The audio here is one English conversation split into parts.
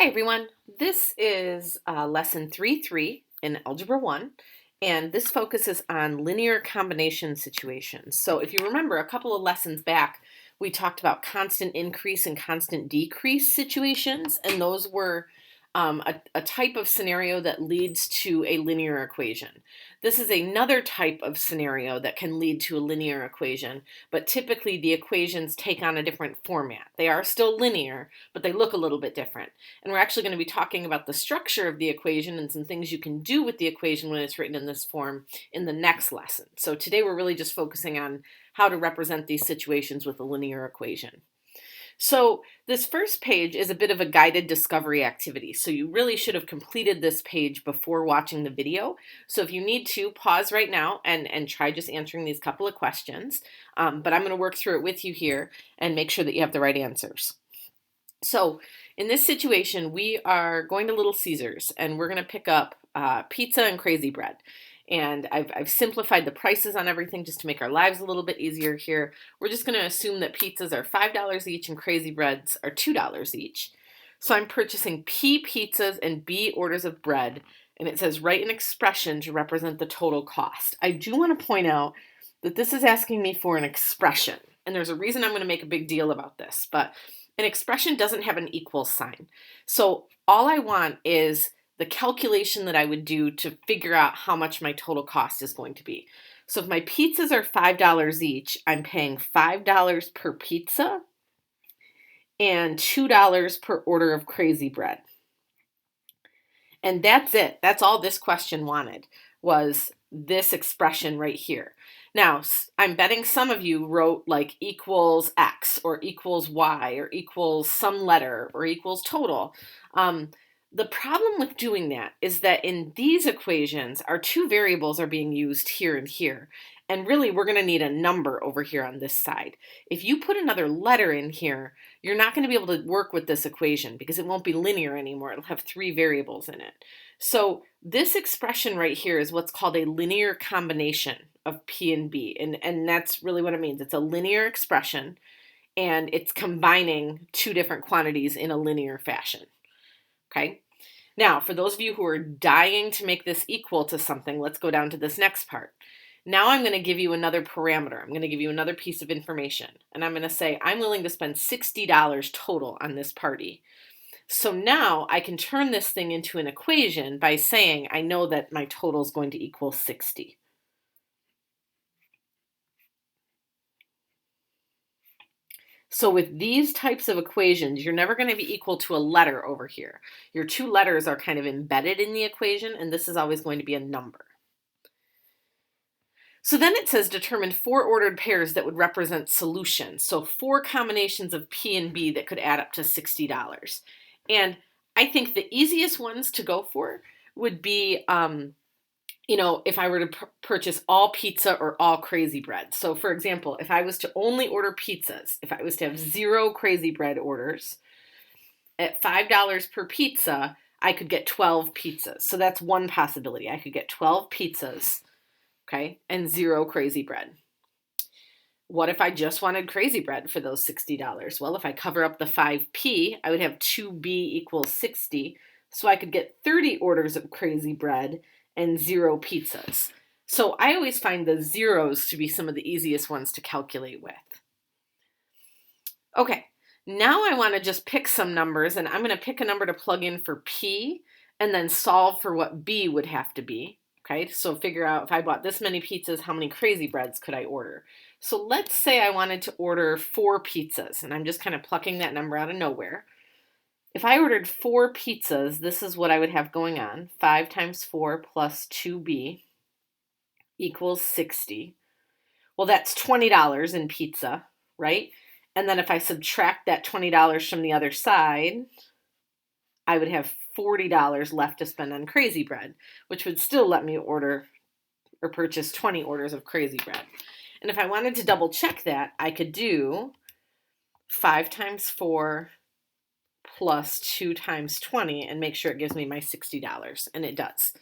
Hi everyone, this is lesson 3.3 in Algebra 1, and this focuses on linear combination situations. So if you remember a couple of lessons back, we talked about constant increase and constant decrease situations, and those were a type of scenario that leads to a linear equation. This is another type of scenario that can lead to a linear equation, but typically the equations take on a different format. They are still linear, but they look a little bit different. And we're actually going to be talking about the structure of the equation and some things you can do with the equation when it's written in this form in the next lesson. So today we're really just focusing on how to represent these situations with a linear equation. So this first page is a bit of a guided discovery activity. So you really should have completed this page before watching the video. So if you need to, pause right now and try just answering these couple of questions. But I'm going to work through it with you here and make sure that you have the right answers. So in this situation, we are going to Little Caesars and we're going to pick up pizza and crazy bread. And I've simplified the prices on everything just to make our lives a little bit easier here. We're just going to assume that pizzas are $5 each and crazy breads are $2 each. So I'm purchasing P pizzas and B orders of bread. And it says write an expression to represent the total cost. I do want to point out that this is asking me for an expression. And there's a reason I'm going to make a big deal about this. But an expression doesn't have an equal sign. So all I want is the calculation that I would do to figure out how much my total cost is going to be. So if my pizzas are $5 each, I'm paying $5 per pizza and $2 per order of crazy bread. And that's it. That's all this question wanted, was this expression right here. Now, I'm betting some of you wrote like equals X or equals Y or equals some letter or equals total. The problem with doing that is that in these equations, our two variables are being used here and here. And really, we're going to need a number over here on this side. If you put another letter in here, you're not going to be able to work with this equation because it won't be linear anymore. It'll have three variables in it. So this expression right here is what's called a linear combination of P and B. And that's really what it means. It's a linear expression, and it's combining two different quantities in a linear fashion. Okay? Now, for those of you who are dying to make this equal to something, let's go down to this next part. Now I'm going to give you another parameter. I'm going to give you another piece of information. And I'm going to say I'm willing to spend $60 total on this party. So now I can turn this thing into an equation by saying I know that my total is going to equal 60. So with these types of equations, you're never going to be equal to a letter over here. Your two letters are kind of embedded in the equation, and this is always going to be a number. So then it says determine four ordered pairs that would represent solutions. So four combinations of P and B that could add up to $60. And I think the easiest ones to go for would be, if I were to purchase all pizza or all crazy bread. So for example, if I was to only order pizzas, if I was to have 0 crazy bread orders, at $5 per pizza, I could get 12 pizzas. So that's one possibility. I could get 12 pizzas, okay, and 0 crazy bread. What if I just wanted crazy bread for those $60? Well, if I cover up the 5P, I would have 2B equals 60. So I could get 30 orders of crazy bread and 0 pizzas. So I always find the zeros to be some of the easiest ones to calculate with. Okay, now I want to just pick some numbers, and I'm going to pick a number to plug in for P and then solve for what B would have to be. Okay, so figure out if I bought this many pizzas, how many crazy breads could I order? So let's say I wanted to order 4 pizzas, and I'm just kind of plucking that number out of nowhere. If I ordered 4 pizzas, this is what I would have going on. 5 times 4 plus 2B equals 60. Well, that's $20 in pizza, right? And then if I subtract that $20 from the other side, I would have $40 left to spend on crazy bread, which would still let me order or purchase 20 orders of crazy bread. And if I wanted to double check that, I could do 5 times 4 plus 2 times 20 and make sure it gives me my $60, and it does.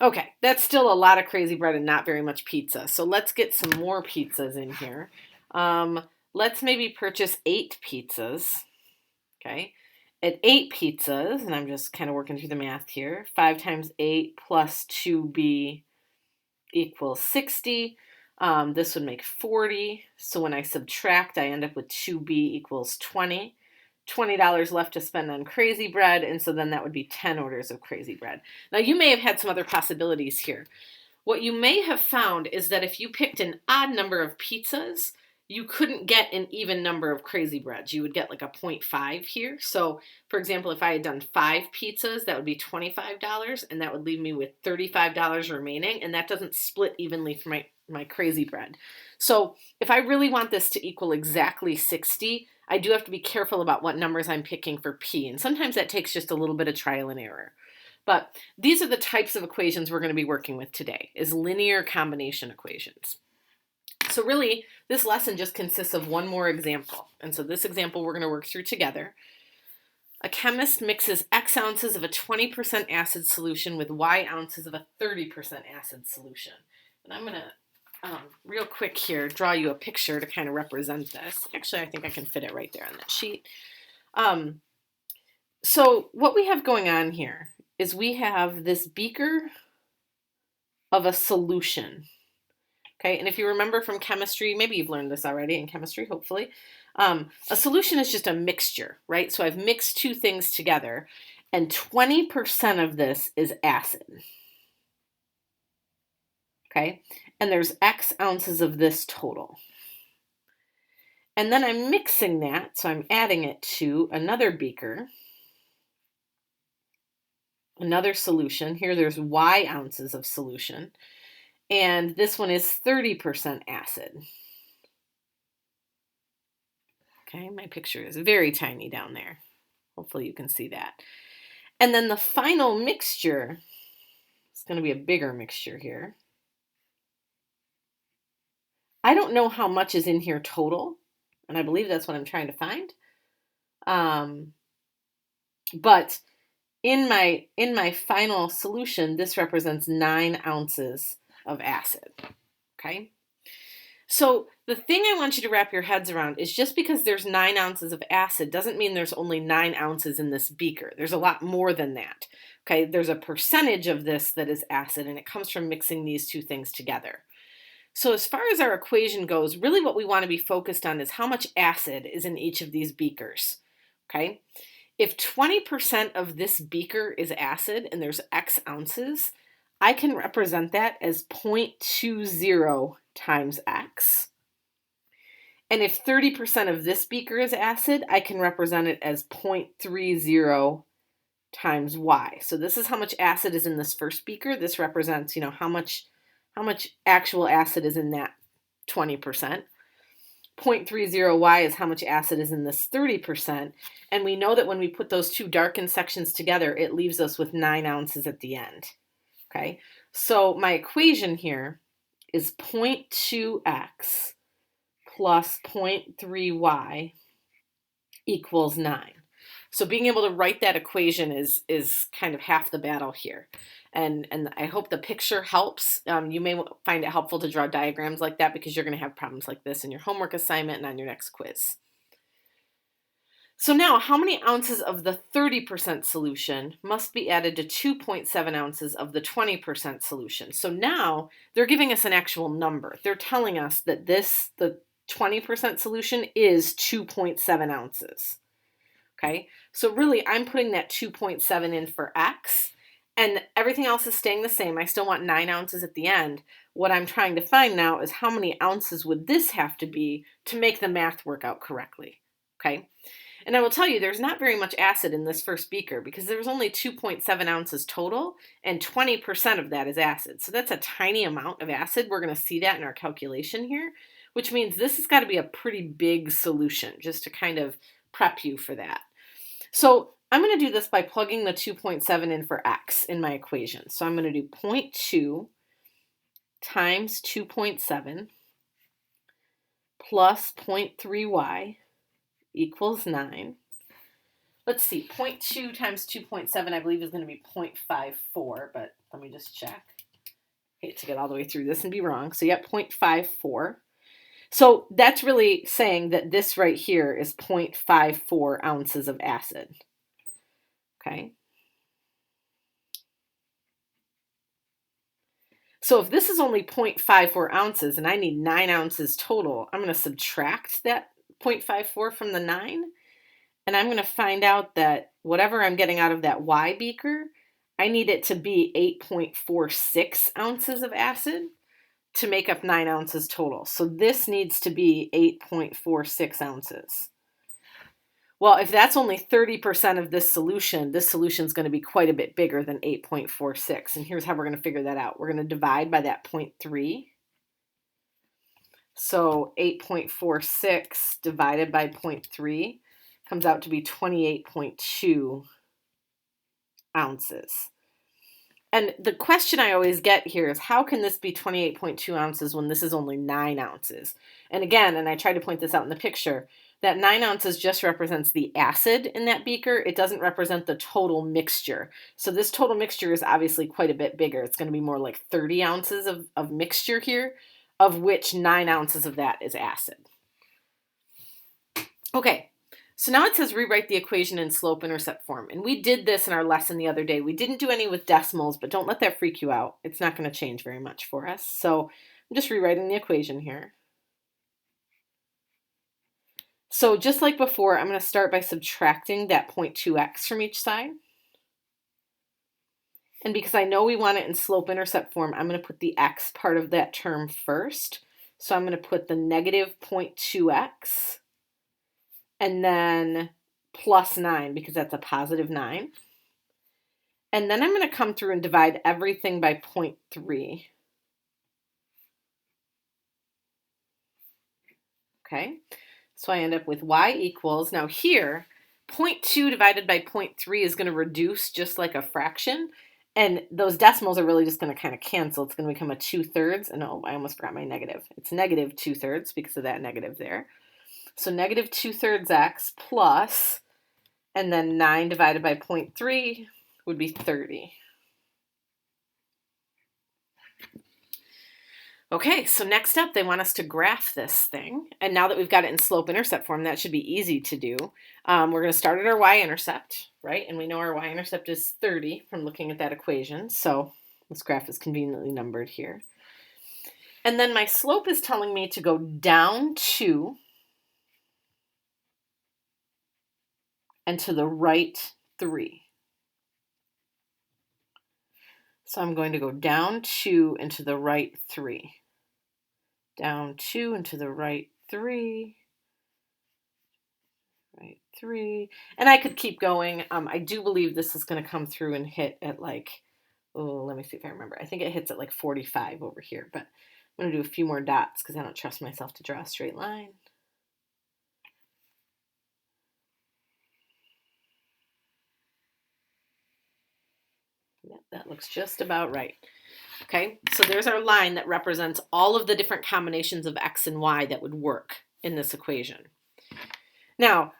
Okay, that's still a lot of crazy bread and not very much pizza. So let's get some more pizzas in here. Let's maybe purchase 8 pizzas, okay? at 8 pizzas, and I'm just kind of working through the math here, 5 times 8 plus 2b equals 60. This would make 40. So when I subtract, I end up with 2b equals 20. $20 left to spend on crazy bread, and so then that would be 10 orders of crazy bread. Now, you may have had some other possibilities here. What you may have found is that if you picked an odd number of pizzas, you couldn't get an even number of crazy breads. You would get like a 0.5 here. So, for example, if I had done 5 pizzas, that would be $25, and that would leave me with $35 remaining, and that doesn't split evenly for my crazy bread. So, if I really want this to equal exactly 60, I do have to be careful about what numbers I'm picking for P, and sometimes that takes just a little bit of trial and error. But these are the types of equations we're going to be working with today, is linear combination equations. So really, this lesson just consists of one more example. And so this example we're going to work through together. A chemist mixes X ounces of a 20% acid solution with Y ounces of a 30% acid solution. And I'm going to, real quick here, draw you a picture to kind of represent this. Actually, I think I can fit it right there on that sheet. So what we have going on here is we have this beaker of a solution. Okay, and if you remember from chemistry, maybe you've learned this already in chemistry, hopefully. A solution is just a mixture, right? So I've mixed two things together, and 20% of this is acid. Okay, and there's X ounces of this total. And then I'm mixing that, so I'm adding it to another beaker, another solution. Here there's Y ounces of solution, and this one is 30% acid. Okay, my picture is very tiny down there. Hopefully you can see that. And then the final mixture is going to be a bigger mixture here. I don't know how much is in here total, and I believe that's what I'm trying to find. But in my final solution, this represents 9 ounces of acid. Okay? So the thing I want you to wrap your heads around is just because there's 9 ounces of acid doesn't mean there's only 9 ounces in this beaker. There's a lot more than that. Okay, there's a percentage of this that is acid, and it comes from mixing these two things together. So as far as our equation goes, really what we want to be focused on is how much acid is in each of these beakers. Okay, if 20% of this beaker is acid and there's X ounces, I can represent that as 0.20 times X. And if 30% of this beaker is acid, I can represent it as 0.30 times Y. So this is how much acid is in this first beaker. This represents, how much actual acid is in that 20%. 0.30Y is how much acid is in this 30%. And we know that when we put those two darkened sections together, it leaves us with 9 ounces at the end. Okay, so my equation here is 0.2x plus 0.3y equals 9. So being able to write that equation is kind of half the battle here. And I hope the picture helps. You may find it helpful to draw diagrams like that because you're going to have problems like this in your homework assignment and on your next quiz. So now, how many ounces of the 30% solution must be added to 2.7 ounces of the 20% solution? So now they're giving us an actual number. They're telling us that the 20% solution is 2.7 ounces. Okay, so really I'm putting that 2.7 in for X, and everything else is staying the same. I still want 9 ounces at the end. What I'm trying to find now is how many ounces would this have to be to make the math work out correctly. Okay, and I will tell you there's not very much acid in this first beaker because there's only 2.7 ounces total, and 20% of that is acid. So that's a tiny amount of acid. We're going to see that in our calculation here, which means this has got to be a pretty big solution, just to kind of prep you for that. So I'm going to do this by plugging the 2.7 in for X in my equation. So I'm going to do 0.2 times 2.7 plus 0.3y equals 9. Let's see, 0.2 times 2.7 I believe is going to be 0.54, but let me just check. I hate to get all the way through this and be wrong. So yeah, 0.54. So that's really saying that this right here is 0.54 ounces of acid. Okay. So if this is only 0.54 ounces and I need 9 ounces total, I'm going to subtract that 0.54 from the 9. And I'm going to find out that whatever I'm getting out of that Y beaker, I need it to be 8.46 ounces of acid to make up 9 ounces total. So this needs to be 8.46 ounces. Well, if that's only 30% of this solution is going to be quite a bit bigger than 8.46. And here's how we're going to figure that out. We're going to divide by that 0.3. So 8.46 divided by 0.3 comes out to be 28.2 ounces. And the question I always get here is, how can this be 28.2 ounces when this is only 9 ounces? And again, and I tried to point this out in the picture, that 9 ounces just represents the acid in that beaker. It doesn't represent the total mixture. So this total mixture is obviously quite a bit bigger. It's going to be more like 30 ounces of mixture here, of which 9 ounces of that is acid. Okay. So now it says rewrite the equation in slope-intercept form. And we did this in our lesson the other day. We didn't do any with decimals, but don't let that freak you out. It's not going to change very much for us. So I'm just rewriting the equation here. So just like before, I'm going to start by subtracting that 0.2x from each side. And because I know we want it in slope-intercept form, I'm going to put the x part of that term first. So I'm going to put the negative 0.2x. And then plus 9, because that's a positive 9. And then I'm going to come through and divide everything by 0.3. Okay, so I end up with y equals, now here, 0.2 divided by 0.3 is going to reduce just like a fraction. And those decimals are really just going to kind of cancel. It's going to become a 2/3. And oh, I almost forgot my negative. It's negative 2/3 because of that negative there. So negative 2/3 x plus, and then 9 divided by 0.3 would be 30. Okay, so next up, they want us to graph this thing. And now that we've got it in slope-intercept form, that should be easy to do. We're going to start at our y-intercept, right? And we know our y-intercept is 30 from looking at that equation. So this graph is conveniently numbered here. And then my slope is telling me to go down 2 and to the right 3. So I'm going to go down 2 and to the right 3. Down 2 and to the right 3. Right 3. And I could keep going. I do believe this is going to come through and hit at like, oh, let me see if I remember. I think it hits at like 45 over here. But I'm going to do a few more dots because I don't trust myself to draw a straight line. Yeah, that looks just about right. Okay, so there's our line that represents all of the different combinations of x and y that would work in this equation. Now,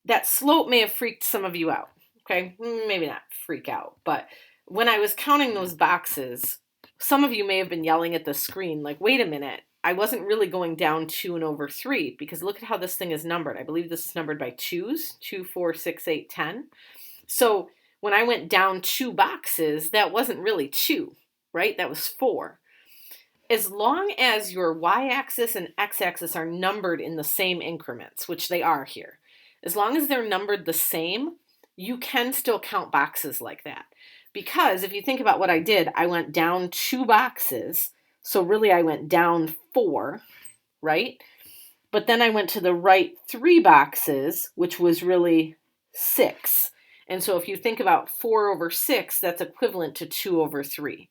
that slope may have freaked some of you out. Okay, maybe not freak out, but when I was counting those boxes, some of you may have been yelling at the screen like, wait a minute, I wasn't really going down 2 and over 3 because look at how this thing is numbered. I believe this is numbered by 2's, 2, 4, 6, 8, 10. So when I went down 2 boxes, that wasn't really 2, right? That was 4. As long as your y-axis and x-axis are numbered in the same increments, which they are here, as long as they're numbered the same, you can still count boxes like that. Because if you think about what I did, I went down 2 boxes, so really I went down 4, right? But then I went to the right 3 boxes, which was really 6. And so if you think about 4 over 6, that's equivalent to 2 over 3.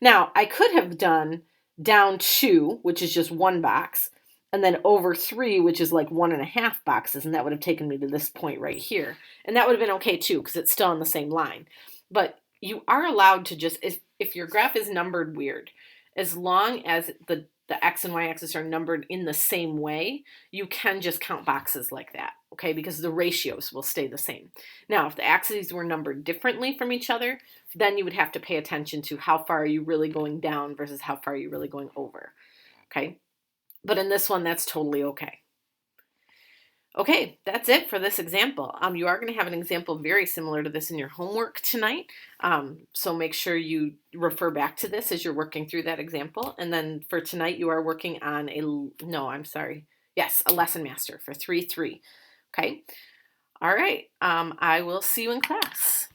Now, I could have done down 2, which is just 1 box, and then over 3, which is like 1.5 boxes, and that would have taken me to this point right here. And that would have been okay too, because it's still on the same line. But you are allowed to just, if your graph is numbered weird, as long as the x and y axis are numbered in the same way, you can just count boxes like that, okay? Because the ratios will stay the same. Now, if the axes were numbered differently from each other, then you would have to pay attention to how far are you really going down versus how far are you really going over, okay? But in this one, that's totally okay. Okay, that's it for this example. You are going to have an example very similar to this in your homework tonight. So make sure you refer back to this as you're working through that example. And then for tonight, you are working on no, I'm sorry. Yes, a lesson master for 3-3. Okay. All right. I will see you in class.